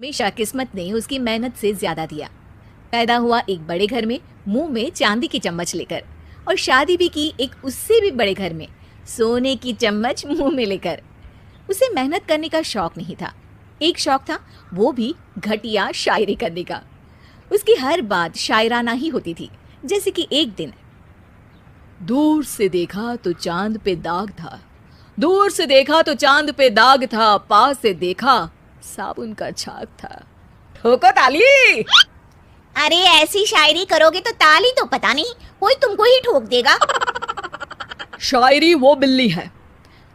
हमेशा किस्मत ने उसकी मेहनत से ज्यादा दिया। पैदा हुआ एक बड़े घर में मुंह में चांदी की चम्मच लेकर, और शादी भी की एक उससे भी बड़े घर में सोने की चम्मच मुंह में लेकर। उसे मेहनत करने का शौक नहीं था, एक शौक था, वो भी घटिया शायरी करने का। उसकी हर बात शायराना ही होती थी। जैसे कि एक दिन, दूर से देखा तो चांद पे दाग था, दूर से देखा तो चांद पे दाग था, पास से देखा साबुन का छाग था। ठोको ताली। अरे ऐसी शायरी करोगे तो ताली तो पता नहीं, कोई तुमको ही ठोक देगा। शायरी वो बिल्ली है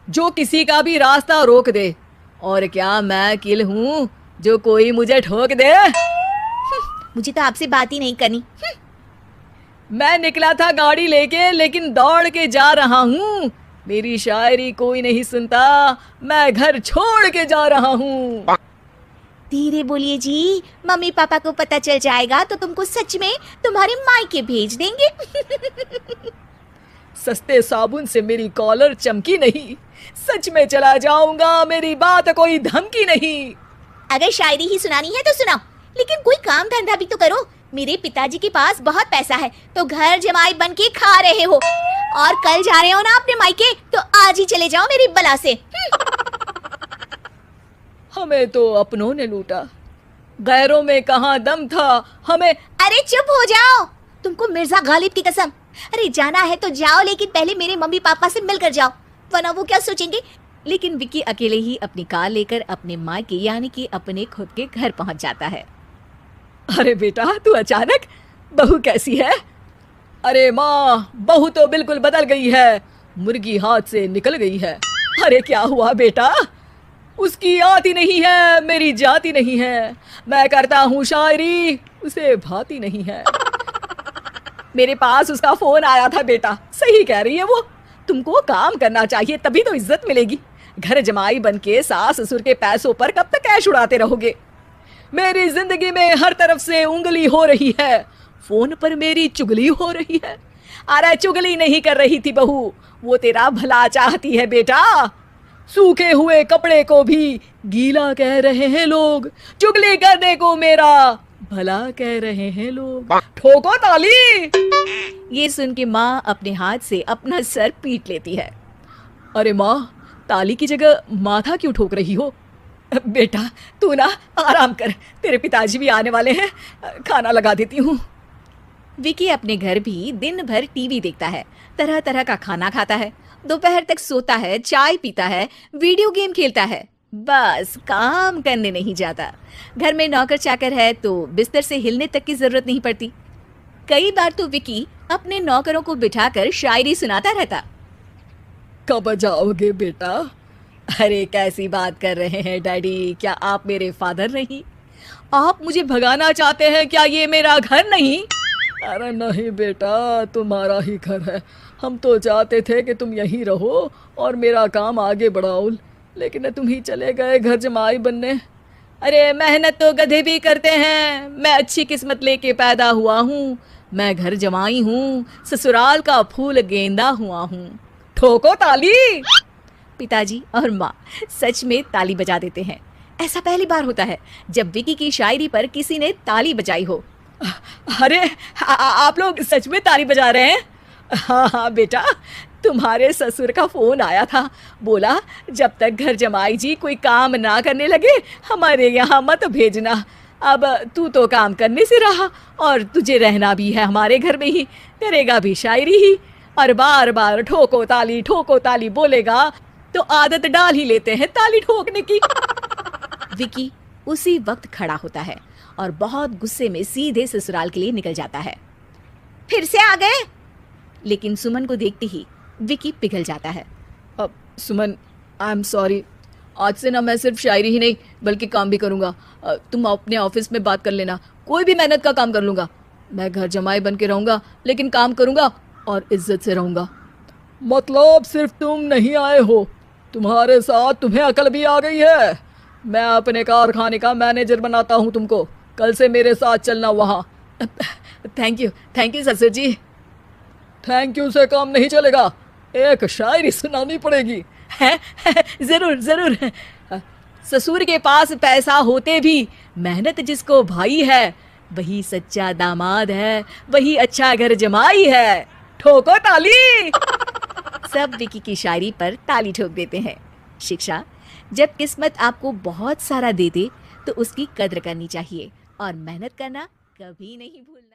जो किसी का भी रास्ता रोक दे, और क्या मैं किल हूँ जो कोई मुझे ठोक दे। मुझे तो आपसे बात ही नहीं करनी। मैं निकला था गाड़ी लेके, लेकिन दौड़ के जा रहा हूँ। मेरी शायरी कोई नहीं सुनता, मैं घर छोड़ के जा रहा हूँ। धीरे बोलिए जी, मम्मी पापा को पता चल जाएगा तो तुमको सच में तुम्हारे मायके भेज देंगे। सस्ते साबुन से मेरी कॉलर चमकी नहीं, सच में चला जाऊंगा, मेरी बात कोई धमकी नहीं। अगर शायरी ही सुनानी है तो सुनाओ, लेकिन कोई काम धंधा भी तो करो। मेरे पिताजी के पास बहुत पैसा है तो घर जमाई बन के खा रहे हो, और कल जा रहे हो ना अपने मायके तो आज ही चले जाओ मेरी बला से। हमें तो अपनों ने लूटा, गैरों में कहाँ दम था हमें। अरे चुप हो जाओ, तुमको मिर्जा गालिब की कसम। अरे जाना है तो जाओ, लेकिन पहले मेरे मम्मी पापा से मिलकर जाओ, वरना वो क्या सोचेंगे। लेकिन विक्की अकेले ही अपनी कार लेकर अपने मायके यानी कि अपने खुद के घर पहुंच जाता है। अरे बेटा, तू अचानक, बहू कैसी है? अरे माँ, बहू तो बिल्कुल बदल गई है, मुर्गी हाथ से निकल गई है। अरे क्या हुआ बेटा? उसकी आती नहीं है, मेरी जाती नहीं है, मैं करता हूँ शायरी, उसे भाती नहीं है। मेरे पास उसका फोन आया था बेटा, सही कह रही है वो, तुमको काम करना चाहिए तभी तो इज्जत मिलेगी। घर जमाई बन के सास ससुर के पैसों पर कब तक कैश उड़ाते रहोगे? मेरी जिंदगी में हर तरफ से उंगली हो रही है, फोन पर मेरी चुगली हो रही है। अरे चुगली नहीं कर रही थी बहू, वो तेरा भला चाहती है बेटा। सूखे हुए कपड़े को भी गीला कह रहे हैं लोग, चुगली करने को मेरा भला कह रहे हैं लोग। ठोको ताली। ये सुन के माँ अपने हाथ से अपना सर पीट लेती है। अरे माँ, ताली की जगह माथा क्यों ठोक रही हो? बेटा तू ना आराम कर, तेरे पिताजी भी आने वाले हैं, खाना लगा देती हूँ। विकी अपने घर भी दिन भर टीवी देखता है, तरह तरह का खाना खाता है, दोपहर तक सोता है, चाय पीता है, वीडियो गेम खेलता है, बस काम करने नहीं जाता। घर में नौकर चाकर है तो बिस्तर से हिलने तक की जरूरत नहीं पड़ती। कई बार तो विकी अपने नौकरों को बिठाकर शायरी सुनाता रहता। कब जाओगे बेटा? अरे कैसी बात कर रहे हैं डैडी, क्या आप मेरे फादर नहीं? आप मुझे भगाना चाहते हैं क्या? ये मेरा घर नहीं। अरे नहीं बेटा, तुम्हारा ही घर है, हम तो चाहते थे कि तुम यहीं रहो और मेरा काम आगे बढ़ाओ, लेकिन तुम ही चले गए घर जमाई बनने। अरे मेहनत तो गधे भी करते हैं, मैं अच्छी किस्मत लेके पैदा हुआ हूँ, मैं घर जमाई हूँ, ससुराल का फूल गेंदा हुआ हूँ। ठोको ताली। पिताजी और माँ सच में ताली बजा देते हैं। ऐसा पहली बार होता है जब विकी की शायरी पर किसी ने ताली बजाई हो। अरे आप लोग सच में ताली बजा रहे हैं? हाँ हाँ बेटा, तुम्हारे ससुर का फोन आया था, बोला जब तक घर जमाई जी कोई काम ना करने लगे हमारे यहाँ मत भेजना। अब तू तो काम करने से रहा और तुझे रहना भी है हमारे घर में ही, करेगा भी शायरी ही, और बार बार ठोको ताली बोलेगा तो आदत डाल ही लेते हैं ताली ठोकने की। विकी उसी वक्त खड़ा होता है और बहुत गुस्से में सीधे ससुराल के लिए निकल जाता है। फिर से आ गए? लेकिन सुमन को देखते ही विकी पिघल जाता है। अब सुमन, आई एम सॉरी, आज से ना मैं सिर्फ शायरी ही नहीं बल्कि काम भी करूँगा। तुम अपने ऑफिस में बात कर लेना, कोई भी मेहनत का काम कर लूँगा। मैं घर जमाई बन के रहूँगा, लेकिन काम करूँगा और इज्जत से रहूँगा। मतलब सिर्फ तुम नहीं आए हो, तुम्हारे साथ तुम्हें अकल भी आ गई है। मैं अपने कारखाने का मैनेजर बनाता हूँ तुमको, कल से मेरे साथ चलना वहाँ। थैंक यू ससुर जी। थैंक यू से काम नहीं चलेगा, एक शायरी सुनानी पड़ेगी। है जरूर। ससुर के पास पैसा होते भी मेहनत जिसको भाई है, वही सच्चा दामाद है, वही अच्छा घर जमाई है। ठोको ताली। सब विकी की शायरी पर ताली ठोक देते हैं। शिक्षा, जब किस्मत आपको बहुत सारा दे दे तो उसकी कद्र करनी चाहिए और मेहनत करना कभी नहीं भूलना।